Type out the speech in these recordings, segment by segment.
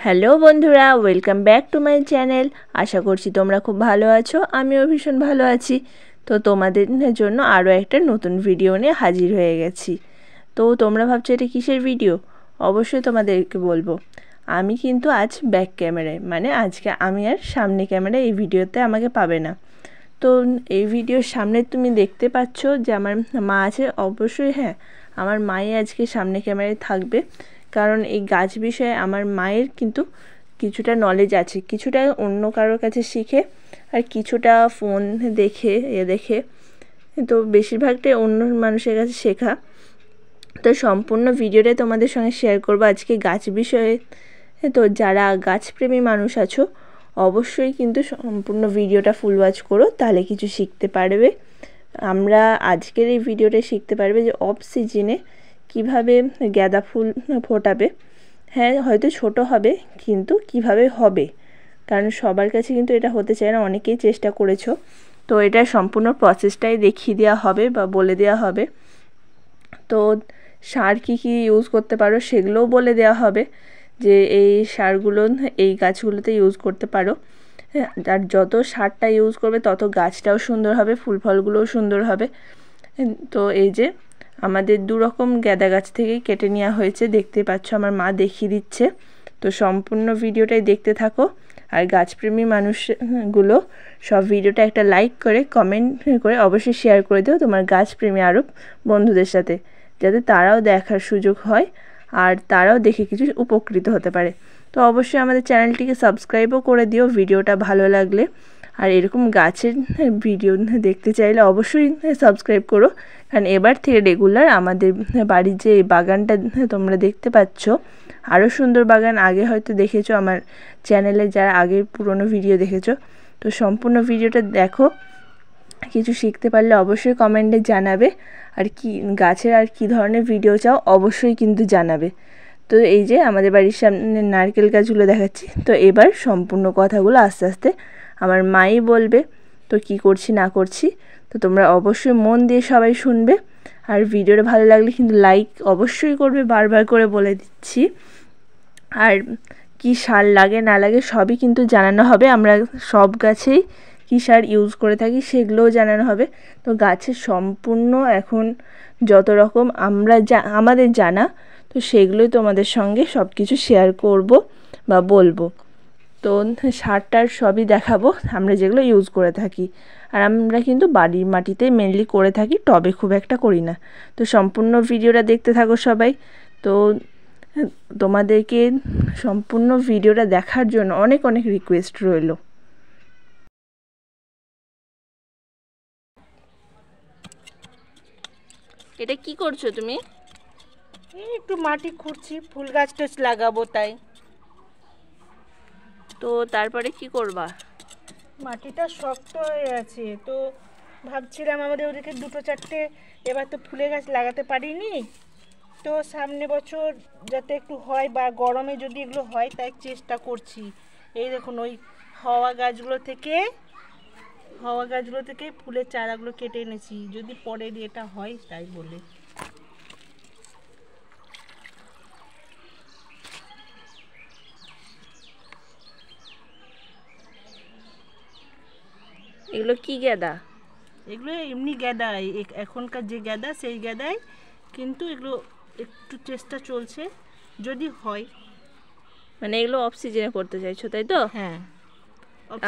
Hello বন্ধুরা, welcome back to my channel. আশা করছি তোমরা খুব ভালো আছো, আমিও ভীষণ ভালো আছি। তো তোমাদের জন্য আরও একটা নতুন ভিডিও নিয়ে হাজির হয়ে গেছি। তো তোমরা ভাবছো এটা কিসের ভিডিও? অবশ্যই তোমাদেরকে বলবো। আমি কিন্তু আজ ব্যাক ক্যামেরায়, মানে আজকে আমি আর সামনে ক্যামেরায় এই ভিডিওতে আমাকে পাবে না। তো এই ভিডিওর সামনে তুমি দেখতে পাচ্ছ যে আমার মা আছে। অবশ্যই হ্যাঁ, আমার মাই আজকে সামনে ক্যামেরায় থাকবে, কারণ এই গাছ বিষয়ে আমার মায়ের কিন্তু কিছুটা নলেজ আছে, কিছুটা অন্য কারোর কাছে শিখে আর কিছুটা ফোন দেখে দেখে, তো বেশিরভাগটাই অন্য মানুষের কাছে শেখা। তো সম্পূর্ণ ভিডিওটাই তোমাদের সঙ্গে শেয়ার করবো আজকে গাছ বিষয়ে। তো যারা গাছপ্রেমী মানুষ আছো অবশ্যই কিন্তু সম্পূর্ণ ভিডিওটা ফুল ওয়াচ করো, তাহলে কিছু শিখতে পারবে। আমরা আজকের এই ভিডিওটা শিখতে পারবে যে অফ সিজনে কীভাবে গাঁদা ফুল ফোটাবে। হ্যাঁ, হয়তো ছোট হবে কিন্তু কিভাবে হবে, কারণ সবার কাছে কিন্তু এটা হতে চায় না, অনেকেই চেষ্টা করেছো। তো এটা সম্পূর্ণ প্রসেসটাই দেখিয়ে দেওয়া হবে বা বলে দেওয়া হবে। তো সার কী কী ইউজ করতে পারো সেগুলোও বলে দেওয়া হবে, যে এই সারগুলো এই গাছগুলোতে ইউজ করতে পারো। আর যত সারটা ইউজ করবে তত গাছটাও সুন্দর হবে, ফুল ফলগুলোও সুন্দর হবে। তো এই যে আমাদের দুরকম গাঁদা গাছ থেকেই কেটে নেওয়া হয়েছে, দেখতে পাচ্ছ আমার মা দেখিয়ে দিচ্ছে। তো সম্পূর্ণ ভিডিওটাই দেখতে থাকো। আর গাছপ্রেমী মানুষগুলো সব ভিডিওটা একটা লাইক করে কমেন্ট করে অবশ্যই শেয়ার করে দিও তোমার গাছপ্রেমী আরও বন্ধুদের সাথে, যাতে তারাও দেখার সুযোগ হয় আর তারাও দেখে কিছু উপকৃত হতে পারে। তো অবশ্যই আমাদের চ্যানেলটিকে সাবস্ক্রাইবও করে দিও ভিডিওটা ভালো লাগলে। আর এরকম গাছের ভিডিও দেখতে চাইলে অবশ্যই সাবস্ক্রাইব করো, কারণ এবার থেকে রেগুলার আমাদের বাড়ির যে বাগানটা তোমরা দেখতে পাচ্ছ, আরও সুন্দর বাগান আগে হয়তো দেখেছো আমার চ্যানেলে, যারা আগের পুরনো ভিডিও দেখেছো। তো সম্পূর্ণ ভিডিওটা দেখো, কিছু শিখতে পারলে অবশ্যই কমেন্টে জানাবে। আর কি গাছের আর কি ধরনের ভিডিও চাও অবশ্যই কিন্তু জানাবে। তো এই যে আমাদের বাড়ির সামনে নারকেল গাছগুলো দেখাচ্ছি। তো এবার সম্পূর্ণ কথাগুলো আস্তে আস্তে আমার মাই বলবে, তো কি করছি না করছি। তো তোমরা অবশ্যই মন দিয়ে সবাই শুনবে। আর ভিডিওটা ভালো লাগলে কিন্তু লাইক অবশ্যই করবে, বারবার করে বলে দিচ্ছি। আর কি সার লাগে না লাগে সবই কিন্তু জানানো হবে। আমরা সব গাছেই কী সার ইউজ করে থাকি সেগুলোও জানানো হবে। তো গাছের সম্পূর্ণ এখন যত রকম আমাদের জানা, তো সেগুলোই তোমাদের সঙ্গে সব কিছু শেয়ার করব বা বলবো। তো সারটার সবই দেখাবো আমরা যেগুলো ইউজ করে থাকি। আর আমরা কিন্তু বাড়ির মাটিতেই মেনলি করে থাকি, টবে খুব একটা করি না। তো সম্পূর্ণ ভিডিওটা দেখতে থাকো সবাই। তো তোমাদেরকে সম্পূর্ণ ভিডিওটা দেখার জন্য অনেক অনেক রিকোয়েস্ট রইল। এটা কি করছো তুমি? একটু মাটি খুঁড়ছি, ফুল গাছ টাছ লাগাবো তাই। তো তারপরে কি করবা? মাটিটা শক্ত হয়ে আছে, তো ভাবছিলাম আমাদের ওদিকে দুটো চারটে এবার তো ফুলের গাছ লাগাতে পারিনি, তো সামনে বছর যাতে একটু হয় বা গরমে যদি এগুলো হয় তাই চেষ্টা করছি। এই দেখুন ওই হাওয়া গাছগুলো থেকে ফুলের চারাগুলো কেটে এনেছি, যদি পরের এটা হয় তাই বলে। এগুলো কি গাঁদা? এগুলো এমনি গাঁদাই, এখনকার যে গাঁদা সেই গাঁদাই, কিন্তু এগুলো একটু চেষ্টা চলছে যদি হয়। মানে এগুলো অফ সিজনে করতে চাইছো তাই তো? হ্যাঁ,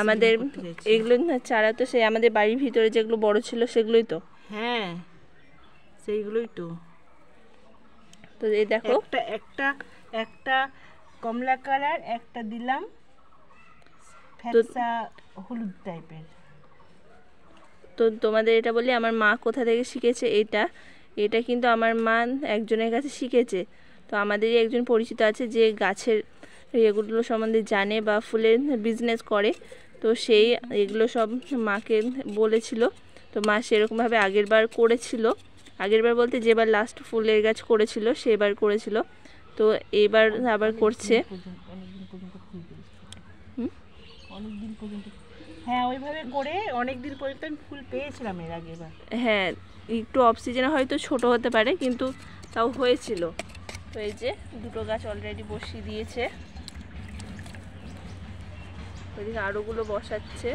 আমাদের এগুলো না চারা তো সেই আমাদের বাড়ির ভিতরে যেগুলো বড় ছিল সেগুলোই তো। হ্যাঁ, সেইগুলোই তো। তো এই দেখো, একটা কমলা কালার, একটা দিলাম ফ্যাপসা হলুদ টাইপের। তো তোমাদের এটা বলি আমার মা কোথা থেকে শিখেছে এটা কিন্তু আমার মা একজনের কাছে শিখেছে। তো আমাদেরই একজন পরিচিত আছে যে গাছের এগুলো সম্বন্ধে জানে বা ফুলের বিজনেস করে। তো সেই এগুলো সব মাকে বলেছিল। তো মা সেরকমভাবে আগেরবার করেছিল, আগেরবার বলতে যেবার লাস্ট ফুলের গাছ করেছিল সেবার করেছিল। তো এবার আবার করছে। হ্যাঁ, ওইভাবে করে অনেক দিন পর্যন্ত আমি ফুল পেয়েছিলাম এর আগেবার। হ্যাঁ, একটু অফ সিজনে হয়তো ছোট হতে পারে কিন্তু তাও হয়েছিল। তো এই যে দুটো গাছ অলরেডি বসিয়ে দিয়েছে। ওইদিকে আরোগুলো বসাচ্ছে।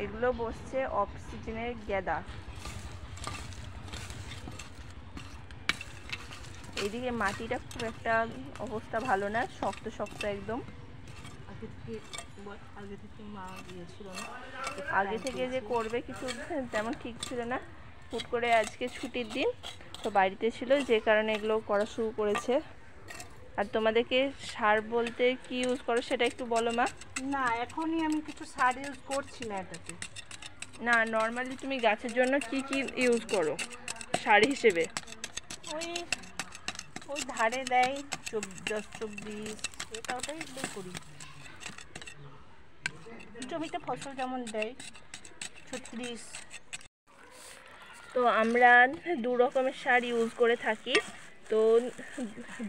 এগুলো বসছে অক্সিজেনের গেদা। এইদিকে মাটিটা খুব একটা অবস্থা ভালো না, শক্ত শক্ত একদম। আগে থেকে যে করবে কিছু তেমন ঠিক ছিল না, হুট করে আজকে ছুটির দিন তো বাড়িতে ছিল, যে কারণে এগুলো করা শুরু করেছে। আর তোমাদেরকে সার বলতে কি ইউজ করো সেটা একটু বলো মা। না, এখনই আমি কিছু সার ইউজ করছি না এটাতে। না, নর্মালি তুমি গাছের জন্য কি কি ইউজ করো সার হিসেবে? ওই ধারে দেয় 10-24, এটা ওটাই করি। জমিতে ফসল যেমন দেয় 36। তো আমরা 2 রকমের সার ইউজ করে থাকি। তো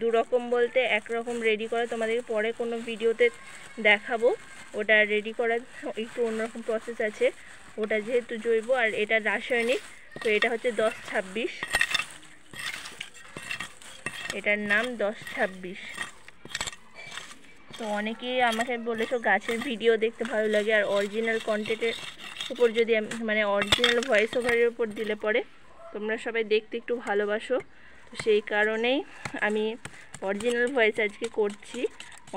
2 রকম বলতে একরকম রেডি করা তোমাদেরকে পরে কোনো ভিডিওতে দেখাবো। ওটা রেডি করার একটু অন্যরকম প্রসেস আছে, ওটা যেহেতু জৈব আর এটা রাসায়নিক। তো এটা হচ্ছে 10-26, এটার নাম 10-26। তো অনেকেই আমাকে বলেছো গাছের ভিডিও দেখতে ভালো লাগে, আর অরিজিনাল কন্টেন্টের উপর যদি মানে অরিজিনাল ভয়েস ওভারের উপর দিলে পরে তোমরা সবাই দেখতে একটু ভালোবাসো। তো সেই কারণেই আমি অরিজিনাল ভয়েস আজকে করছি।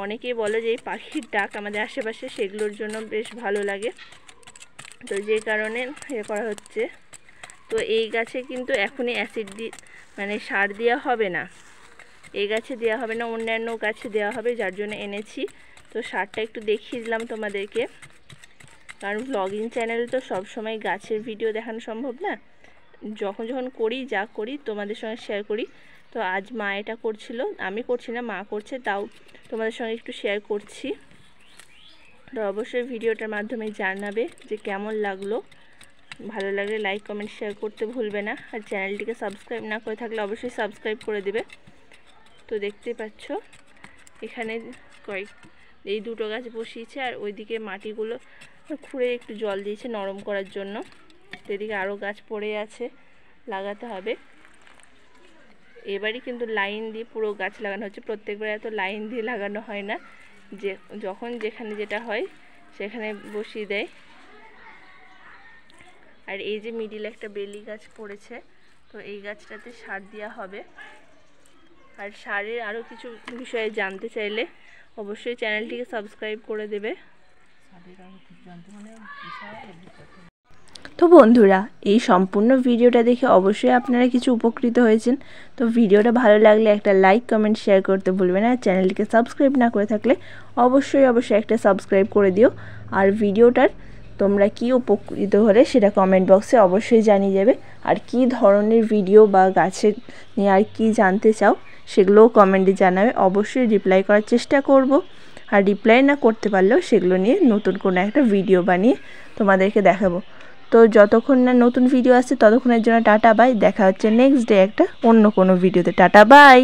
অনেকেই বলে যে এই পাখির ডাক আমাদের আশেপাশে, সেগুলোর জন্য বেশ ভালো লাগে, তো যে কারণে করা হচ্ছে। তো এই গাছে কিন্তু এখনই অ্যাসিড মানে সার দেওয়া হবে না, এই গাছে দেওয়া হবে না, অন্যান্য গাছে দেওয়া হবে, যার জন্য এনেছি। তো সারটা একটু দেখিয়ে দিলাম তোমাদেরকে, কারণ ব্লগিং চ্যানেলে তো সবসময় গাছের ভিডিও দেখানো সম্ভব না। যখন যখন করি, যা করি তোমাদের সঙ্গে শেয়ার করি। তো আজ মা এটা করছিল, আমি করছি না, মা করছে, তাও তোমাদের সঙ্গে একটু শেয়ার করছি। তো অবশ্যই ভিডিওটার মাধ্যমে জানাবে যে কেমন লাগলো। ভালো লাগলে লাইক কমেন্ট শেয়ার করতে ভুলবে না, আর চ্যানেলটিকে সাবস্ক্রাইব না করে থাকলে অবশ্যই সাবস্ক্রাইব করে দেবে। তো দেখতে পাচ্ছ এখানে এই 2টো গাছ বসিয়েছে, আর ওইদিকে মাটিগুলো খুঁড়ে একটু জল দিয়েছে নরম করার জন্য। তো এদিকে আরও গাছ পড়ে আছে, লাগাতে হবে। এবারই কিন্তু লাইন দিয়ে পুরো গাছ লাগানো হচ্ছে, প্রত্যেকবার এত লাইন দিয়ে লাগানো হয় না, যে যখন যেখানে যেটা হয় সেখানে বসিয়ে দেয়। আর এই যে মিডিলে একটা বেলি গাছ পড়েছে, তো এই গাছটাতে সার দেওয়া হবে। আর সারের আরও কিছু বিষয়ে জানতে চাইলে অবশ্যই চ্যানেলটিকে সাবস্ক্রাইব করে দেবে। তো বন্ধুরা, এই সম্পূর্ণ ভিডিওটা দেখে অবশ্যই আপনারা কিছু উপকৃত হয়েছেন। তো ভিডিওটা ভালো লাগলে একটা লাইক কমেন্ট শেয়ার করতে ভুলবেন না, চ্যানেলটিকে সাবস্ক্রাইব না করে থাকলে অবশ্যই একটা সাবস্ক্রাইব করে দিও। আর ভিডিওটার তোমরা কি উপকৃত হলে সেটা কমেন্ট বক্সে অবশ্যই জানিয়ে যাবে। আর কি ধরনের ভিডিও বা গাছের নিয়ে আর কি জানতে চাও সেগুলোও কমেন্টে জানাবে, অবশ্যই রিপ্লাই করার চেষ্টা করব। আর রিপ্লাই না করতে পারলেও সেগুলো নিয়ে নতুন কোনো একটা ভিডিও বানিয়ে তোমাদেরকে দেখাবো। তো যতক্ষণ না নতুন ভিডিও আসছে ততক্ষণের জন্য টাটা বাই, দেখা হচ্ছে নেক্সট ডে একটা অন্য কোনো ভিডিওতে। Tata bye.